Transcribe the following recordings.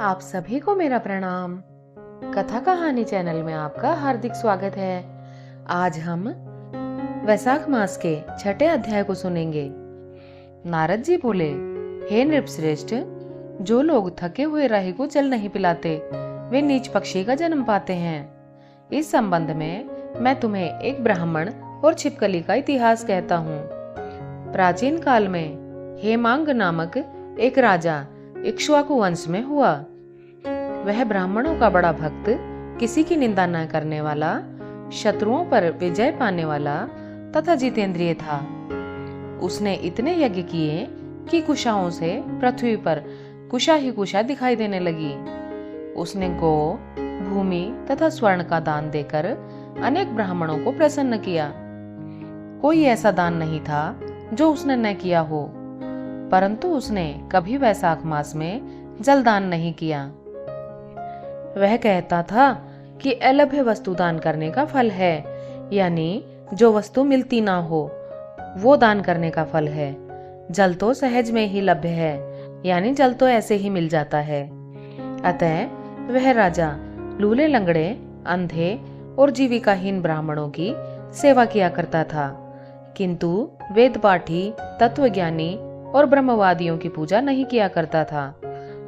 आप सभी को मेरा प्रणाम। कथा कहानी चैनल में आपका हार्दिक स्वागत है। आज हम वैशाख मास के छठे अध्याय को सुनेंगे। नारद जी बोले, हे नृपश्रेष्ठ, जो लोग थके हुए राही को जल नहीं पिलाते वे नीच पक्षी का जन्म पाते हैं। इस संबंध में मैं तुम्हें एक ब्राह्मण और छिपकली का इतिहास कहता हूँ। प्राचीन काल में हेमांग नामक एक राजा इक्ष्वाकु वंश में हुआ। वह ब्राह्मणों का बड़ा भक्त, किसी की निंदा न करने वाला, शत्रुओं पर विजय पाने वाला तथा जितेंद्रिय था। उसने इतने यज्ञ किए कि कुशाओं से पृथ्वी पर कुशा ही कुशा दिखाई देने लगी। उसने गौ, भूमि तथा स्वर्ण का दान देकर अनेक ब्राह्मणों को प्रसन्न किया। कोई ऐसा दान नहीं था जो उसने न किया हो, परंतु उसने कभी वैशाख मास में जलदान नहीं किया। वह कहता था कि अलभ्य वस्तु दान करने का फल है, यानी जो वस्तु मिलती ना हो वो दान करने का फल है। जल तो सहज में ही लभ्य है, यानी जल तो ऐसे ही मिल जाता है। अतः वह राजा लूले लंगड़े, अंधे और जीविकाहीन ब्राह्मणों की सेवा किया करता था, किंतु वेद पाठी, तत्वज्ञानी और ब्रह्मवादियों की पूजा नहीं किया करता था।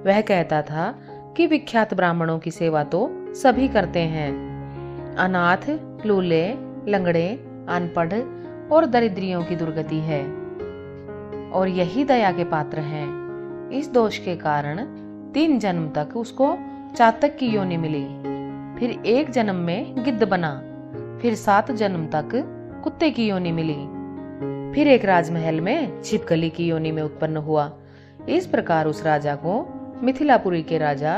वह कहता था कि विख्यात ब्राह्मणों की सेवा तो सभी करते हैं। अनाथ, लूले, लंगड़े, अनपढ़ और दरिद्रियों की दुर्गति है और यही दया के पात्र हैं। इस दोष के कारण 3 जन्म तक उसको चातक की योनि मिली, फिर 1 जन्म में गिद्ध बना, फिर 7 जन्म तक कुत्ते की योनि मिली, फिर एक राजमहल में छिपकली की योनि में उत्पन्न हुआ। इस प्रकार उस राजा को मिथिलापुरी के राजा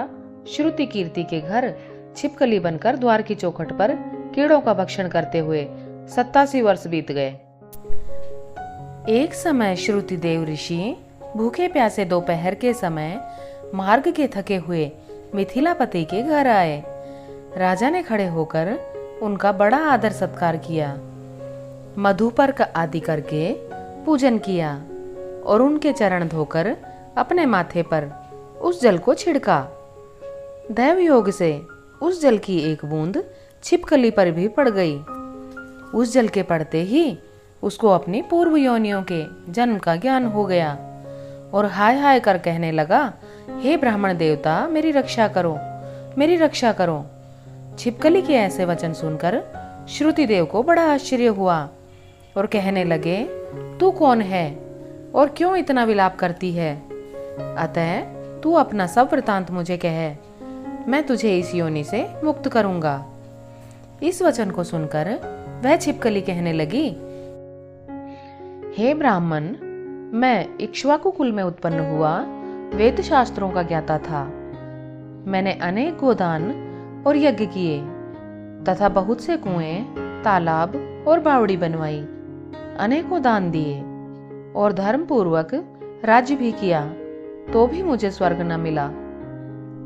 श्रुति कीर्ति के घर छिपकली बनकर द्वार की चौखट पर कीड़ों का भक्षण करते हुए 87 वर्ष बीत गए। एक समय श्रुति देव ऋषि भूखे प्यासे दोपहर के समय मार्ग के थके हुए मिथिलापति के घर आए। राजा ने खड़े होकर उनका बड़ा आदर सत्कार किया, मधुपर्क आदि करके पूजन किया और उनके चरण धोकर अपने माथे पर उस जल को छिड़का। दैव योग से उस जल की एक बूंद छिपकली पर भी पड़ गई। उस जल के पड़ते ही उसको अपनी पूर्व योनियों के जन्म का ज्ञान हो गया और हाय हाय कर कहने लगा, हे ब्राह्मण देवता, मेरी रक्षा करो, मेरी रक्षा करो। छिपकली के ऐसे वचन सुनकर श्रुति देव को बड़ा आश्चर्य हुआ और कहने लगे, तू कौन है और क्यों इतना विलाप करती है? अतः तू अपना सब वृतांत मुझे कह, मैं तुझे इस योनि से मुक्त करूंगा। इस वचन को सुनकर वह छिपकली कहने लगी, हे ब्राह्मण, मैं इक्ष्वाकु कुल में उत्पन्न हुआ वेद शास्त्रों का ज्ञाता था। मैंने अनेक गोदान और यज्ञ किए तथा बहुत से कुएं, तालाब और बावड़ी बनवाई, अनेकों दान दिए और धर्म पूर्वक राज्य भी किया, तो भी मुझे स्वर्ग न मिला।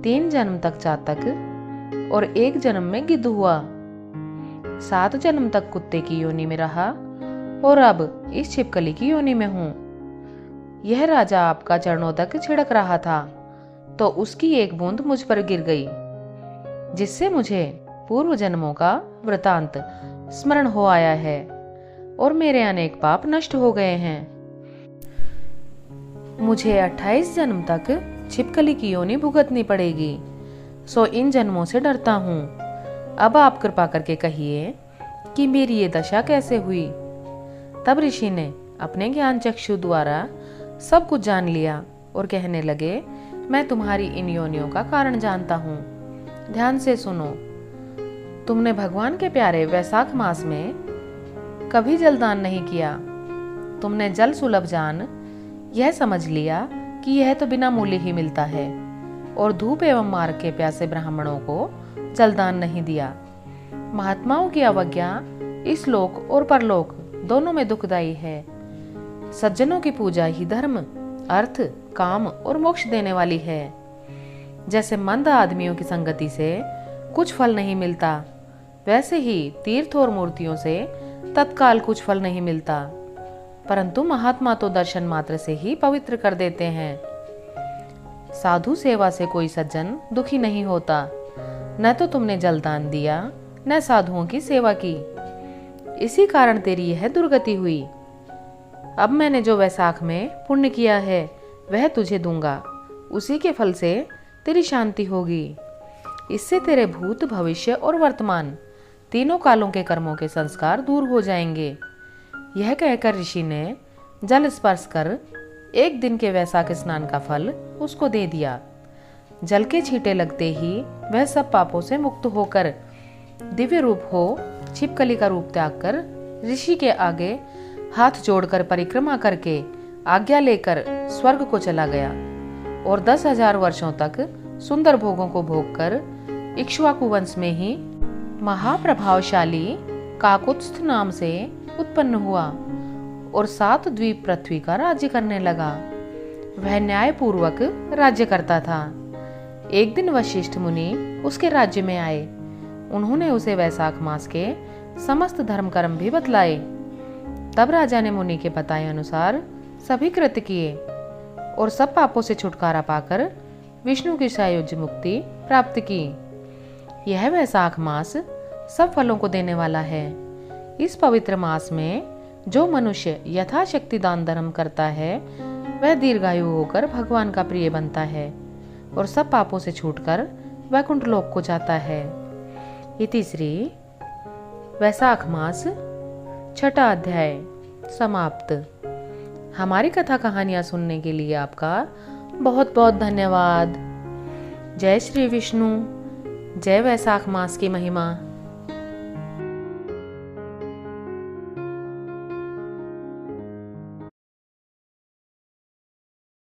3 जन्म तक चातक और 1 जन्म में गिद्ध हुआ, 7 जन्म तक कुत्ते की योनि में रहा और अब इस छिपकली की योनि में हूँ। यह राजा आपका चरणों तक छिड़क रहा था तो उसकी एक बूंद मुझ पर गिर गई, जिससे मुझे पूर्व जन्मों का वृतांत स्मरण हो आया है और मेरे अनेक पाप नष्ट हो गए हैं। मुझे 28 जन्म तक छिपकली की योनि भुगतनी पड़ेगी, सो इन जन्मों से डरता हूँ। अब आप कृपा करके कहिए कि मेरी ये दशा कैसे हुई। तब ऋषि ने अपने ज्ञान चक्षु द्वारा सब कुछ जान लिया और कहने लगे, मैं तुम्हारी इन योनियों का कारण जानता हूँ, ध्यान से सुनो। तुमने भगवान के प्यारे वैशाख मास में कभी जलदान नहीं किया। तुमने जल सुलभ जान यह समझ लिया कि यह तो बिना मूल्य ही मिलता है और धूप एवं मार्ग के प्यासे ब्राह्मणों को जलदान नहीं दिया। महात्माओं की अवज्ञा इस लोक और परलोक दोनों में दुखदायी है। सज्जनों की पूजा ही धर्म, अर्थ, काम और मोक्ष देने वाली है। जैसे मंद आदमियों की संगति से कुछ फल नहीं मिलता, वैसे ही तीर्थ और मूर्तियों से तत्काल कुछ फल नहीं मिलता, परंतु महात्मा तो दर्शन मात्र से ही पवित्र कर देते हैं। साधु सेवा से कोई सज्जन दुखी नहीं होता। न तो तुमने जलदान दिया, न साधुओं की सेवा की, इसी कारण तेरी यह दुर्गति हुई। अब मैंने जो वैसाख में पुण्य किया है वह तुझे दूंगा, उसी के फल से तेरी शांति होगी। इससे तेरे भूत, भविष्य और वर्तमान तीनों कालों के कर्मों के संस्कार दूर हो जाएंगे। यह कहकर ऋषि ने जल स्पर्श कर एक दिन के वैसाख स्नान का फल उसको दे दिया। जल के छींटे लगते ही वह सब पापों से मुक्त होकर दिव्य रूप हो छिपकली का रूप त्याग कर ऋषि के आगे हाथ जोड़कर परिक्रमा करके आज्ञा लेकर स्वर्ग को चला गया और 10,000 वर्षों तक सुंदर भोगों को भोग कर इक्ष्वाकु वंश में ही महाप्रभावशाली काकुत्स्थ नाम से उत्पन्न हुआ और 7 द्वीप पृथ्वी का राज्य करने लगा। वह न्याय पूर्वक राज्य करता था। एक दिन वशिष्ठ मुनि उसके राज्य में आए। उन्होंने उसे वैसाख मास के समस्त धर्म कर्म भी बतलाए। तब राजा ने मुनि के बताए अनुसार सभी कृत्य किए और सब पापों से छुटकारा पाकर विष्णु की सायुज्य मुक्ति प्राप्त की। यह वैसाख मास सब फलों को देने वाला है। इस पवित्र मास में जो मनुष्य यथाशक्ति दान धर्म करता है वह दीर्घायु होकर भगवान का प्रिय बनता है और सब पापों से छूटकर वैकुंठ लोक को जाता है। इति श्री वैसाख मास 6ठा अध्याय समाप्त। हमारी कथा कहानियां सुनने के लिए आपका बहुत बहुत धन्यवाद। जय श्री विष्णु। जय वैसाख मास की महिमा।